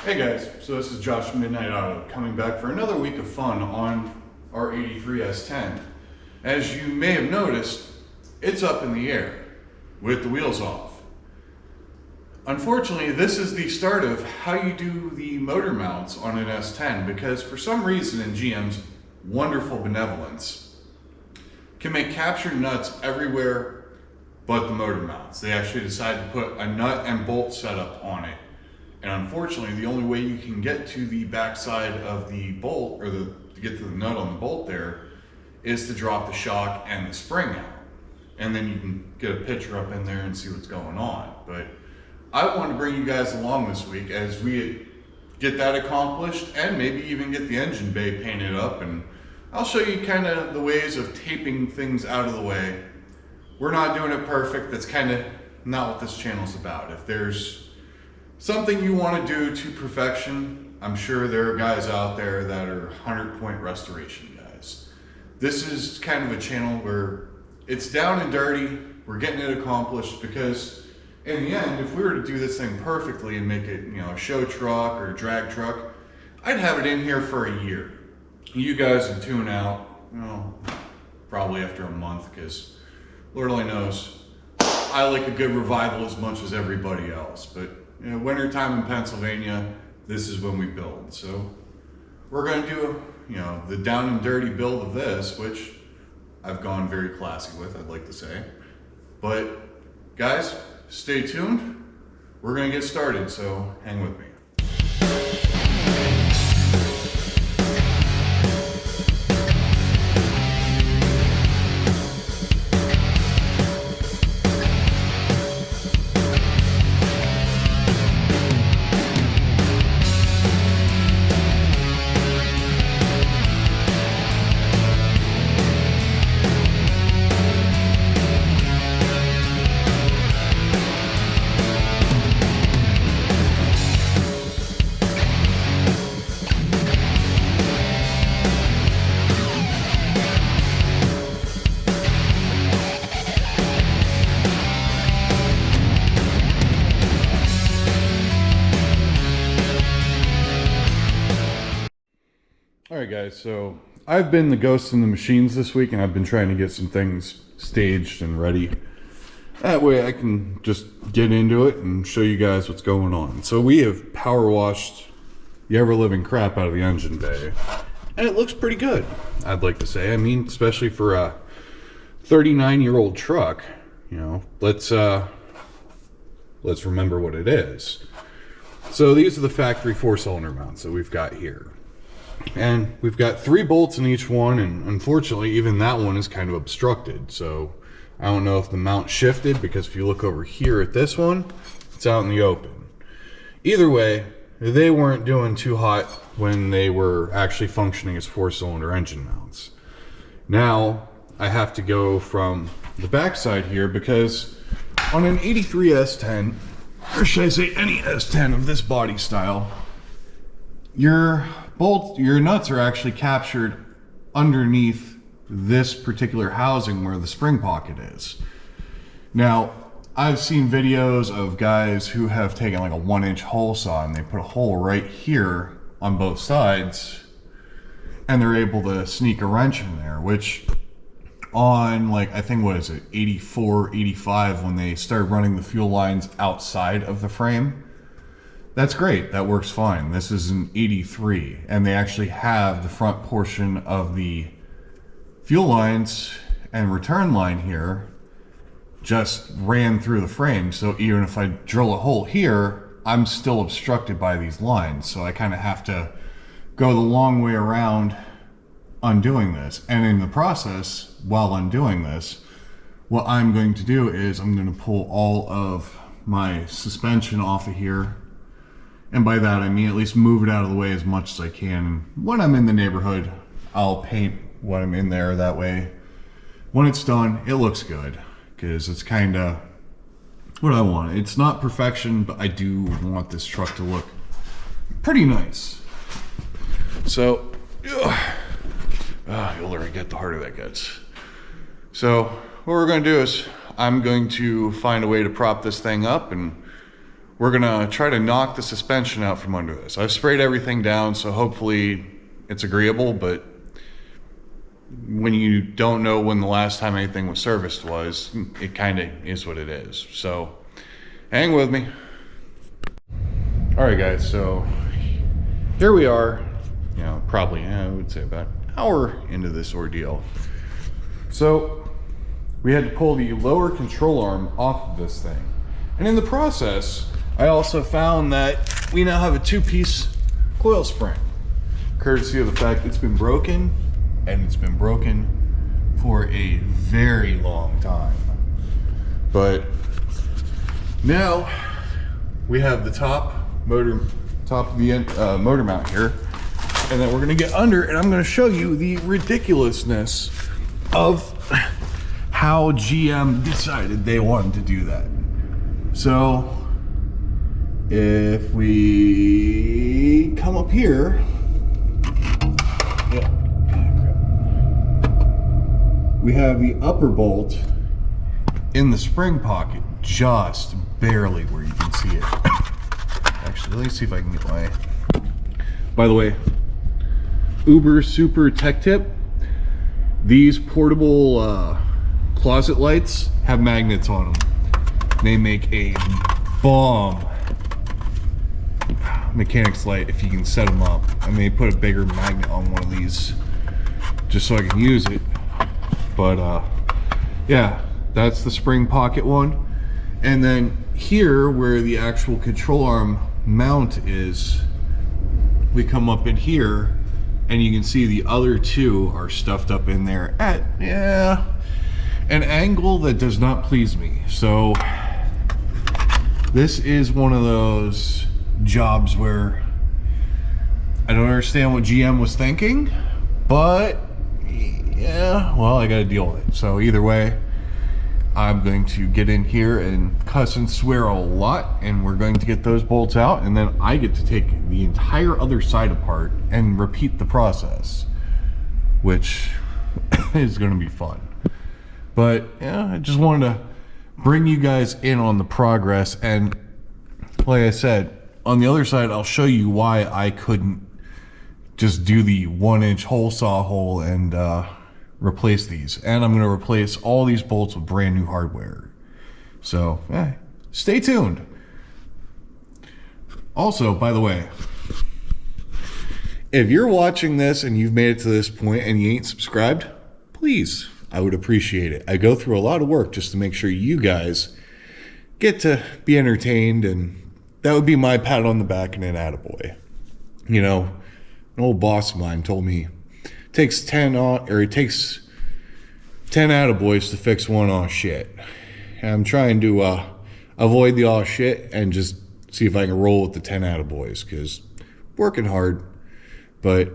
Hey guys, so this is Josh from Midnight Auto coming back for another week of fun on our 83 S10. As you may have noticed, it's up in the air with the wheels off. Unfortunately, this is the start of how you do the motor mounts on an S10 because for some reason in GM's wonderful benevolence can make captured nuts everywhere but the motor mounts. They actually decide to put a nut and bolt setup on it. And unfortunately, the only way you can get to the backside of the bolt, or to get to the nut on the bolt there, is to drop the shock and the spring out. And then you can get a picture up in there and see what's going on. But I wanted to bring you guys along this week as we get that accomplished and maybe even get the engine bay painted up. And I'll show you kind of the ways of taping things out of the way. We're not doing it perfect. That's kind of not what this channel's about. If there's something you want to do to perfection, I'm sure there are guys out there that are 100-point restoration guys. This is kind of a channel where it's down and dirty, we're getting it accomplished, because in the end, if we were to do this thing perfectly and make it, you know, a show truck or a drag truck, I'd have it in here for a year. You guys would tune out, you know, probably after a month, because Lord only knows, I like a good revival as much as everybody else, but you know, wintertime in Pennsylvania, this is when we build. So we're going to do, you know, the down and dirty build of this, which I've gone very classy with, I'd like to say. But guys, stay tuned. We're going to get started, so hang with me. Alright guys, so I've been the ghost in the machines this week and I've been trying to get some things staged and ready. That way I can just get into it and show you guys what's going on. So we have power washed the ever-living crap out of the engine bay. And it looks pretty good, I'd like to say. I mean, especially for a 39-year-old truck, you know, let's remember what it is. So these are the factory 4-cylinder mounts that we've got here. And we've got 3 bolts in each one, and unfortunately even that one is kind of obstructed. So I don't know if the mount shifted, because if you look over here at this one, it's out in the open. Either way, they weren't doing too hot when they were actually functioning as 4-cylinder engine mounts. Now I have to go from the backside here, because on an 83 S10, or should I say any S10 of this body style, your nuts are actually captured underneath this particular housing where the spring pocket is. Now, I've seen videos of guys who have taken like a 1-inch hole saw and they put a hole right here on both sides and they're able to sneak a wrench in there, which on like, I think, what is it, 84, 85, when they started running the fuel lines outside of the frame, that's great, that works fine. This is an 83, and they actually have the front portion of the fuel lines and return line here just ran through the frame, so even if I drill a hole here, I'm still obstructed by these lines, so I kind of have to go the long way around undoing this. And in the process, while undoing this, what I'm going to do is I'm going to pull all of my suspension off of here. And by that I mean at least move it out of the way as much as I can. When I'm in the neighborhood, I'll paint what I'm in there. That way, when it's done, it looks good. Because it's kind of what I want. It's not perfection, but I do want this truck to look pretty nice. So, you'll already get the heart of that guts. So, what we're going to do is I'm going to find a way to prop this thing up, and we're gonna try to knock the suspension out from under this. I've sprayed everything down, so hopefully it's agreeable, but when you don't know when the last time anything was serviced was, it kind of is what it is. So hang with me. All right, guys, so here we are, you know, probably, I would say about an hour into this ordeal. So we had to pull the lower control arm off of this thing. And in the process, I also found that we now have a 2-piece coil spring, courtesy of the fact it's been broken, and it's been broken for a very long time. But now we have the top of the motor mount here, and then we're gonna get under, and I'm gonna show you the ridiculousness of how GM decided they wanted to do that. So if we come up here, we have the upper bolt in the spring pocket, just barely where you can see it. Actually, let me see if I can get my, by the way, uber super tech tip, these portable closet lights have magnets on them. They make a bomb mechanics light if you can set them up. I may put a bigger magnet on one of these just so I can use it. But yeah, that's the spring pocket one. And then here where the actual control arm mount is, we come up in here and you can see the other two are stuffed up in there at, yeah, an angle that does not please me. So this is one of those jobs where I don't understand what GM was thinking, but yeah, well, I gotta deal with it. So either way, I'm going to get in here and cuss and swear a lot, and we're going to get those bolts out, and then I get to take the entire other side apart and repeat the process, which is gonna be fun. But yeah, I just wanted to bring you guys in on the progress, and like I said, on the other side, I'll show you why I couldn't just do the 1-inch hole saw hole and replace these. And I'm going to replace all these bolts with brand new hardware. So stay tuned. Also, by the way, if you're watching this and you've made it to this point and you ain't subscribed, please, I would appreciate it. I go through a lot of work just to make sure you guys get to be entertained, and that would be my pat on the back and an attaboy. You know, an old boss of mine told me it takes 10 attaboys to fix one aw shit. And I'm trying to avoid the aw shit and just see if I can roll with the 10 attaboys, because working hard. But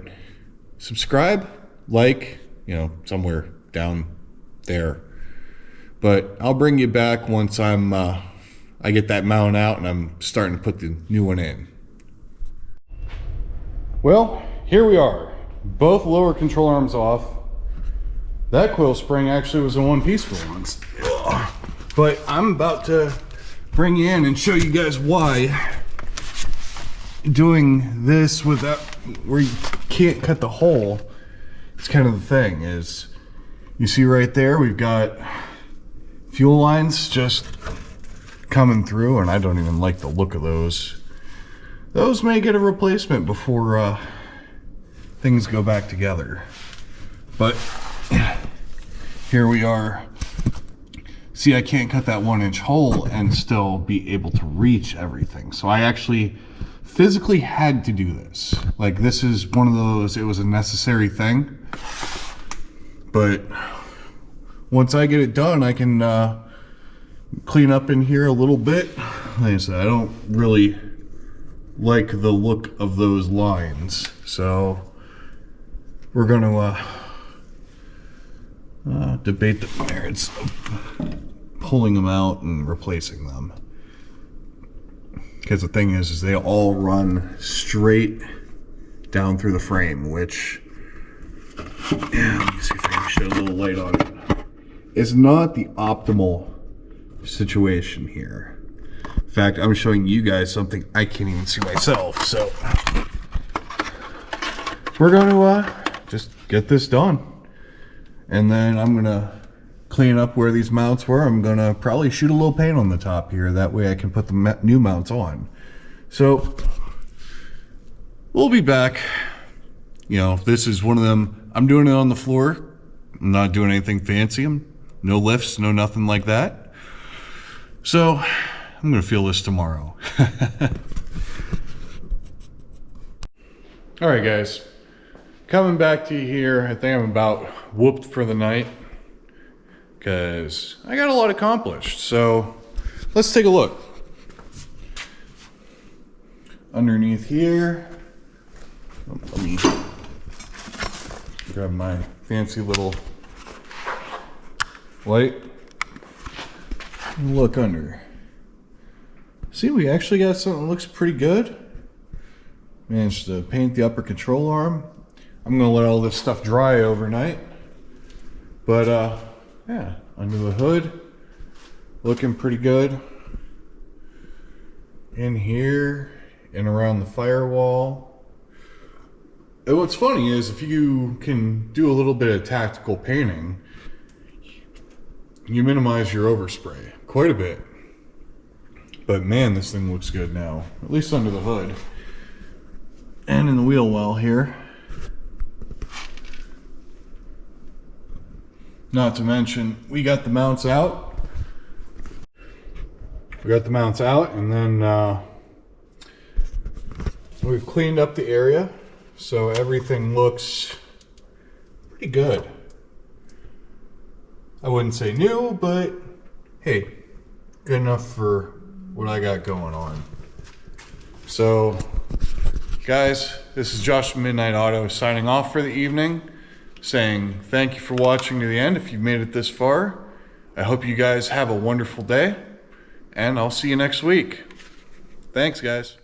subscribe, like, you know, somewhere down there. But I'll bring you back once I get that mount out and I'm starting to put the new one in. Well, here we are. Both lower control arms off. That coil spring actually was in one piece for once. But I'm about to bring you in and show you guys why doing this without, where you can't cut the hole, it's kind of the thing. Is you see right there, we've got fuel lines just coming through, and I don't even like the look of those. Those may get a replacement before things go back together. But here we are. See, I can't cut that 1-inch hole and still be able to reach everything. So I actually physically had to do this. Like, this is one of those, it was a necessary thing. But once I get it done, I can clean up in here a little bit. Like I said, I don't really like the look of those lines, so we're going to debate the merits of pulling them out and replacing them. Because the thing is they all run straight down through the frame, which, yeah, let me see if I can shed a little light on it. It's not the optimal situation here. In fact, I'm showing you guys something I can't even see myself. So we're going to just get this done. And then I'm going to clean up where these mounts were. I'm going to probably shoot a little paint on the top here. That way I can put the new mounts on. So we'll be back. You know, this is one of them. I'm doing it on the floor. I'm not doing anything fancy. No lifts, no nothing like that. So I'm going to feel this tomorrow. All right, guys. Coming back to you here. I think I'm about whooped for the night because I got a lot accomplished. So let's take a look. Underneath here, let me grab my fancy little light and look under. See, we actually got something that looks pretty good. Managed to paint the upper control arm. I'm gonna let all this stuff dry overnight. But yeah, under the hood, looking pretty good. In here and around the firewall. And what's funny is if you can do a little bit of tactical painting, you minimize your overspray quite a bit. But man, this thing looks good now, at least under the hood. And in the wheel well here. Not to mention, we got the mounts out. And then we've cleaned up the area, so everything looks pretty good. I wouldn't say new, but hey, good enough for what I got going on. So, guys, this is Josh from Midnight Auto signing off for the evening, saying thank you for watching to the end if you've made it this far. I hope you guys have a wonderful day, and I'll see you next week. Thanks, guys.